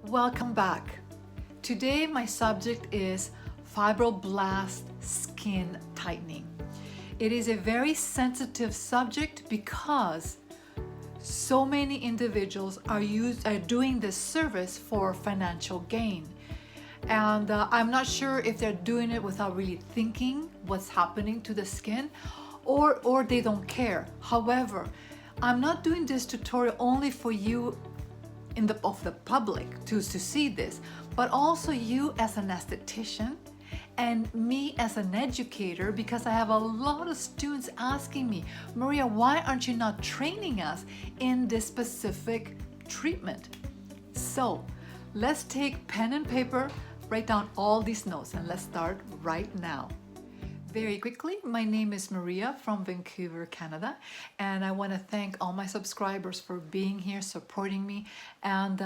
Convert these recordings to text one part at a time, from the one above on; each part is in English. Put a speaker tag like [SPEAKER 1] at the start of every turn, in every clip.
[SPEAKER 1] Welcome back. Today my subject is fibroblast skin tightening. It is a very sensitive subject because so many individuals are doing this service for financial gain. And I'm not sure if they're doing it without really thinking what's happening to the skin or they don't care. However, I'm not doing this tutorial only for you of the public to see this, but also you as an esthetician and me as an educator, because I have a lot of students asking me, Maria, why aren't you not training us in this specific treatment? So let's take pen and paper, write down all these notes, and let's start right now. Very quickly, my name is Maria from Vancouver, Canada, and I want to thank all my subscribers for being here, supporting me, and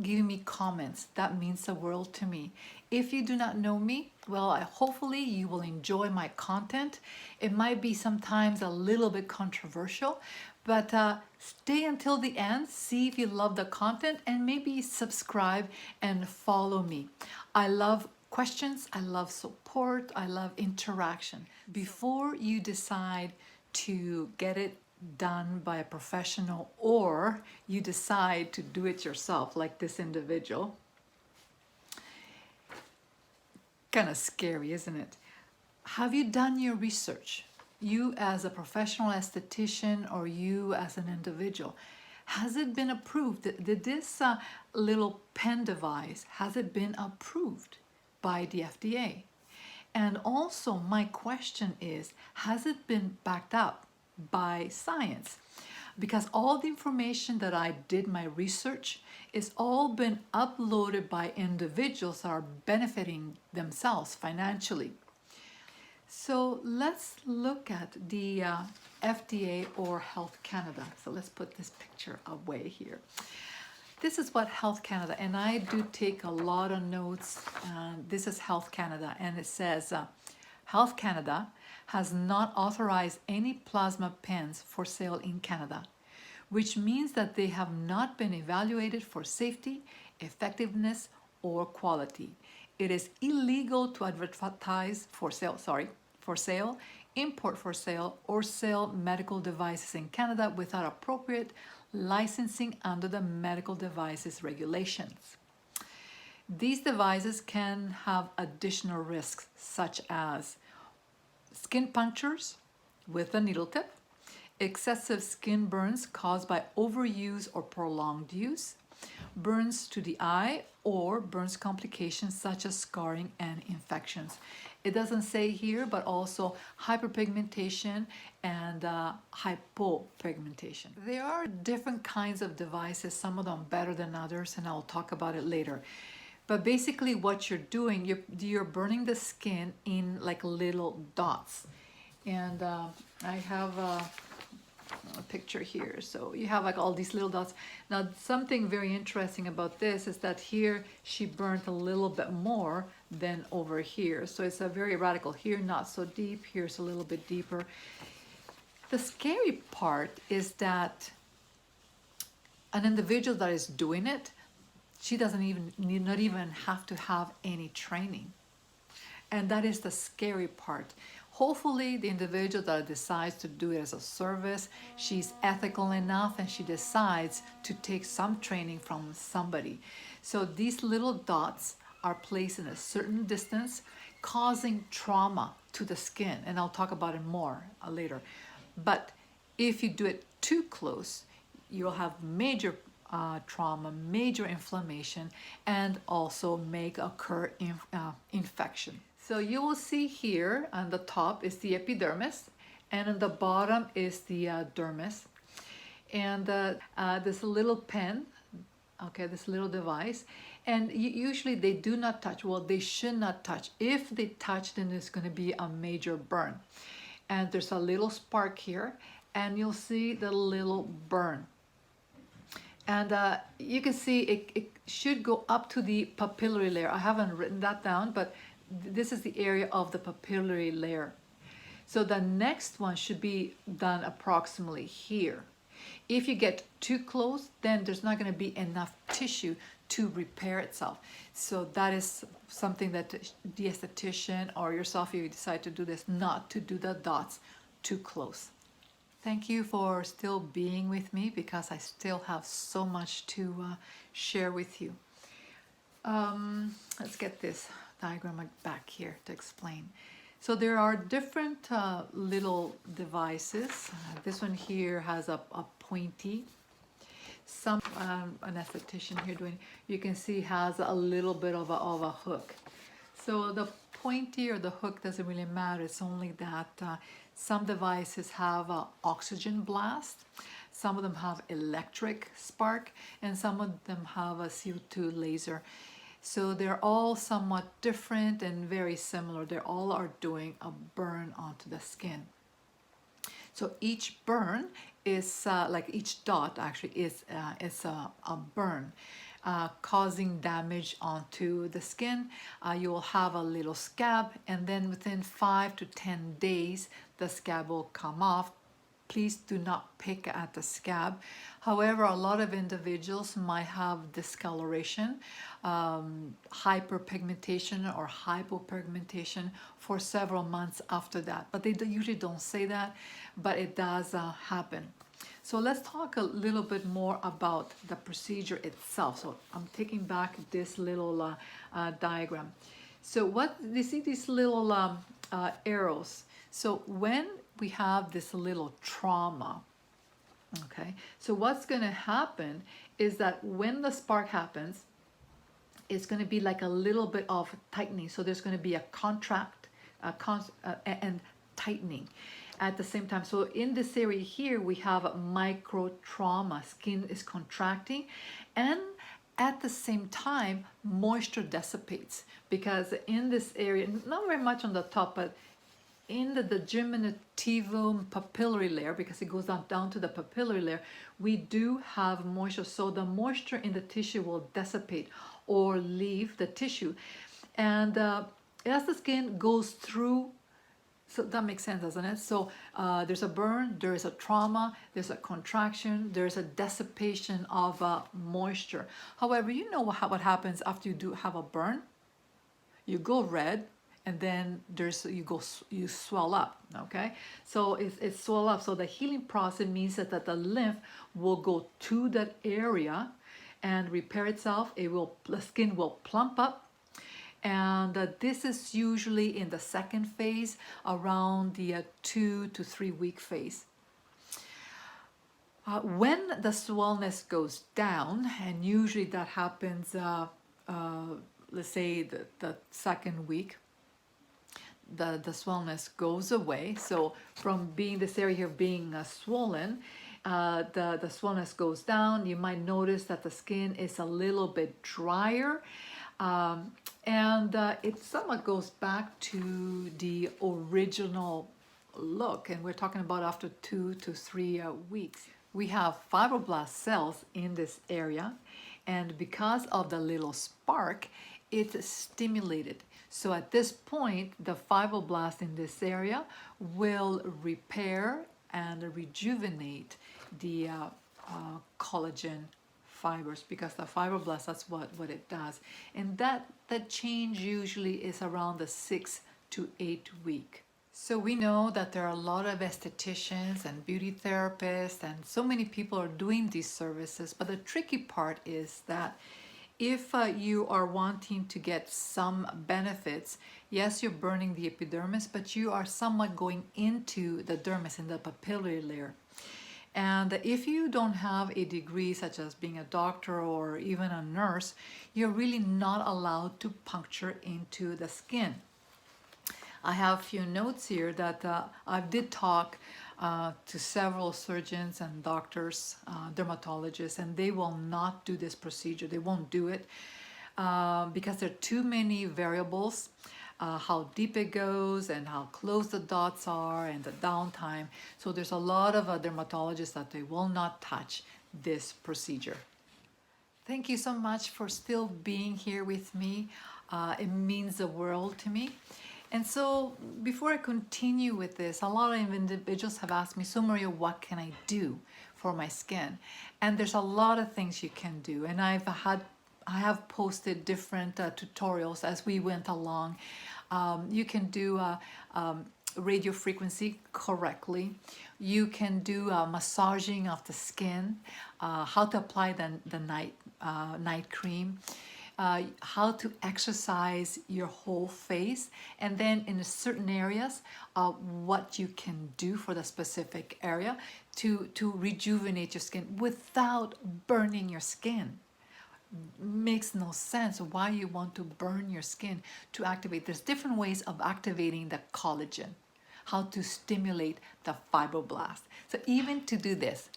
[SPEAKER 1] giving me comments. That means the world to me. If you do not know me, well, hopefully you will enjoy my content. It might be sometimes a little bit controversial, but stay until the end, see if you love the content, and maybe subscribe and follow me. I love questions, I love support, I love interaction. Before you decide to get it done by a professional or you decide to do it yourself like this individual, kind of scary, isn't it? Have you done your research? You as a professional esthetician or you as an individual, has it been approved? Did this little pen device, has it been approved by the FDA? And also my question is, has it been backed up by science? Because all the information that I did my research is all been uploaded by individuals that are benefiting themselves financially. So let's look at the FDA or Health Canada. So let's put this picture away here. This is what Health Canada, and I do take a lot of notes. This is Health Canada, and it says, Health Canada has not authorized any plasma pens for sale in Canada, which means that they have not been evaluated for safety, effectiveness, or quality. It is illegal to advertise for sale, import for sale, or sell medical devices in Canada without appropriate licensing under the medical devices regulations. These devices can have additional risks such as skin punctures with a needle tip, excessive skin burns caused by overuse or prolonged use, burns to the eye, or burns complications such as scarring and infections. It doesn't say here, but also hyperpigmentation and hypopigmentation. There are different kinds of devices, some of them better than others, and I'll talk about it later. But basically what you're doing, you're burning the skin in like little dots. And I have a picture here. So you have like all these little dots. Now something very interesting about this is that here she burnt a little bit more than over here. So it's a very radical. Here not so deep, here's a little bit deeper. The scary part is that an individual that is doing it, she doesn't not even have to have any training. And that is the scary part. Hopefully the individual that decides to do it as a service, she's ethical enough and she decides to take some training from somebody. So these little dots are placed in a certain distance, causing trauma to the skin. And I'll talk about it more later. But if you do it too close, you'll have major trauma, major inflammation, and also may occur infection. So you will see here on the top is the epidermis, and on the bottom is the dermis. And this little pen, okay, this little device, and usually they do not touch. Well, they should not touch. If they touch, then there's going to be a major burn. And there's a little spark here, and you'll see the little burn. And you can see it should go up to the papillary layer. I haven't written that down, but this is the area of the papillary layer. So the next one should be done approximately here. If you get too close, then there's not going to be enough tissue to repair itself. So that is something that the esthetician or yourself, if you decide to do this, not to do the dots too close. Thank you for still being with me, because I still have so much to share with you. Let's get this diagram back here to explain. So there are different little devices. This one here has a pointy. Some an esthetician here doing, you can see, has a little bit of a hook. So the pointy or the hook doesn't really matter. It's only that some devices have oxygen blast, some of them have electric spark, and some of them have a CO2 laser. So they're all somewhat different and very similar. They all are doing a burn onto the skin. So each burn is like each dot actually is a burn, causing damage onto the skin. You will have a little scab, and then within 5 to 10 days the scab will come off. Please do not pick at the scab. However, a lot of individuals might have discoloration, hyperpigmentation or hypopigmentation for several months after that. But they usually don't say that, but it does happen. So let's talk a little bit more about the procedure itself. So I'm taking back this little diagram. So what you see, these little arrows. So when we have this little trauma, okay, so what's going to happen is that when the spark happens, it's going to be like a little bit of tightening. So there's going to be a contract and tightening at the same time. So in this area here, we have micro trauma. Skin is contracting, and at the same time, moisture dissipates, because in this area, not very much on the top, but in the diminutivum papillary layer, because it goes down to the papillary layer, we do have moisture. So the moisture in the tissue will dissipate or leave the tissue. And as the skin goes through, so that makes sense, doesn't it? So there's a burn, there is a trauma, there's a contraction, there's a dissipation of moisture. However, you know what happens after you do have a burn? You go red, and then you swell up, okay? So it's swell up. So the healing process means that the lymph will go to that area and repair itself. The skin will plump up, and this is usually in the second phase, around the 2 to 3 week phase. When the swellness goes down, and usually that happens, let's say the second week, the swellness goes away. So from being this area here being swollen, the swellness goes down. You might notice that the skin is a little bit drier, and it somewhat goes back to the original look, and we're talking about after 2 to 3 weeks. We have fibroblast cells in this area, and because of the little spark, it's stimulated. So at this point, the fibroblast in this area will repair and rejuvenate the collagen fibers, because the fibroblast, that's what it does. And that change usually is around the 6 to 8 week. So we know that there are a lot of estheticians and beauty therapists, and so many people are doing these services, but the tricky part is that if you are wanting to get some benefits, yes, you're burning the epidermis, but you are somewhat going into the dermis, in the papillary layer. And if you don't have a degree such as being a doctor or even a nurse, you're really not allowed to puncture into the skin. I have a few notes here that I did talk to several surgeons and doctors, dermatologists, and they will not do this procedure. They won't do it because there are too many variables, how deep it goes and how close the dots are and the downtime. So there's a lot of dermatologists that they will not touch this procedure. Thank you so much for still being here with me. It means the world to me. And so before I continue with this, a lot of individuals have asked me, so Maria, what can I do for my skin. And there's a lot of things you can do, and I have posted different tutorials as we went along. You can do radio frequency correctly. You can do massaging of the skin, how to apply the night cream, how to exercise your whole face, and then in certain areas, what you can do for the specific area to rejuvenate your skin without burning your skin. Makes no sense why you want to burn your skin to activate. There's different ways of activating the collagen, how to stimulate the fibroblast. So even to do this,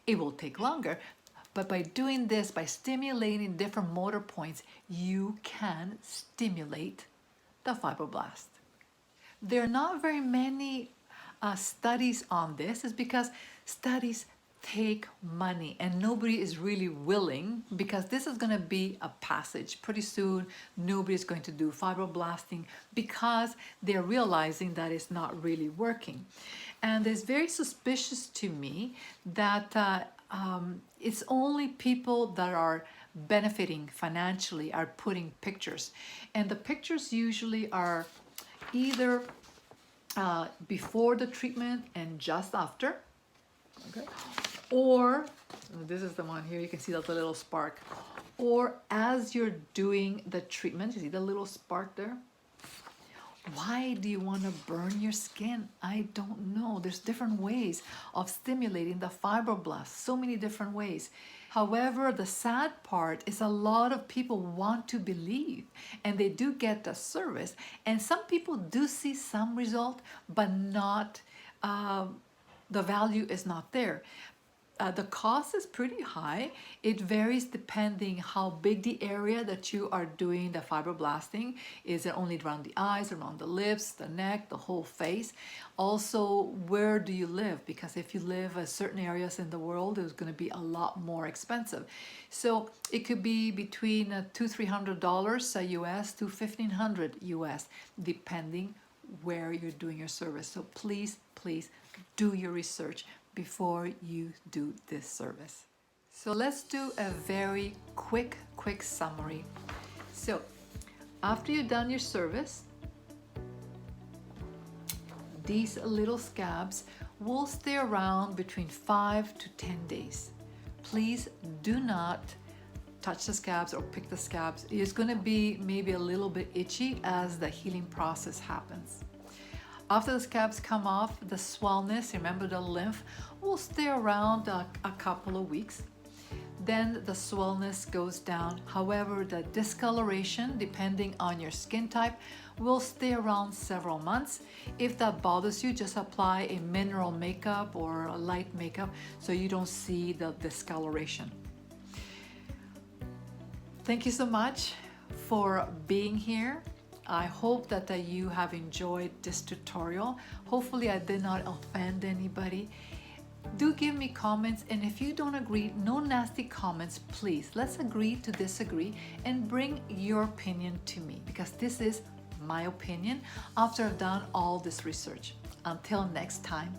[SPEAKER 1] it will take longer, but by doing this, by stimulating different motor points, you can stimulate the fibroblast. There are not very many studies on this, is because studies take money and nobody is really willing, because this is going to be a passage. Pretty soon nobody's going to do fibroblasting because they're realizing that it's not really working. And it's very suspicious to me that it's only people that are benefiting financially are putting pictures, and the pictures usually are either before the treatment and just after, okay, or this is the one here, you can see that the little spark, or as you're doing the treatment, you see the little spark there. Why do you want to burn your skin? I don't know. There's different ways of stimulating the fibroblast, so many different ways. However, the sad part is a lot of people want to believe, and they do get the service, and some people do see some result, but not, the value is not there. The cost is pretty high. It varies depending how big the area that you are doing the fibroblasting. Is it only around the eyes, around the lips, the neck, the whole face? Also, where do you live? Because if you live in certain areas in the world, it's going to be a lot more expensive. So it could be between $200-300 US to $1,500 US, depending where you're doing your service. So please, please do your research before you do this service. So let's do a very quick summary. So after you've done your service, these little scabs will stay around between 5 to 10 days. Please do not touch the scabs or pick the scabs. It's going to be maybe a little bit itchy as the healing process happens. After the scabs come off, the swellness, remember the lymph, will stay around a couple of weeks. Then the swellness goes down. However, the discoloration, depending on your skin type, will stay around several months. If that bothers you, just apply a mineral makeup or a light makeup so you don't see the discoloration. Thank you so much for being here. I hope that you have enjoyed this tutorial. Hopefully I did not offend anybody. Do give me comments, and if you don't agree, no nasty comments, please. Let's agree to disagree and bring your opinion to me, because this is my opinion after I've done all this research. Until next time.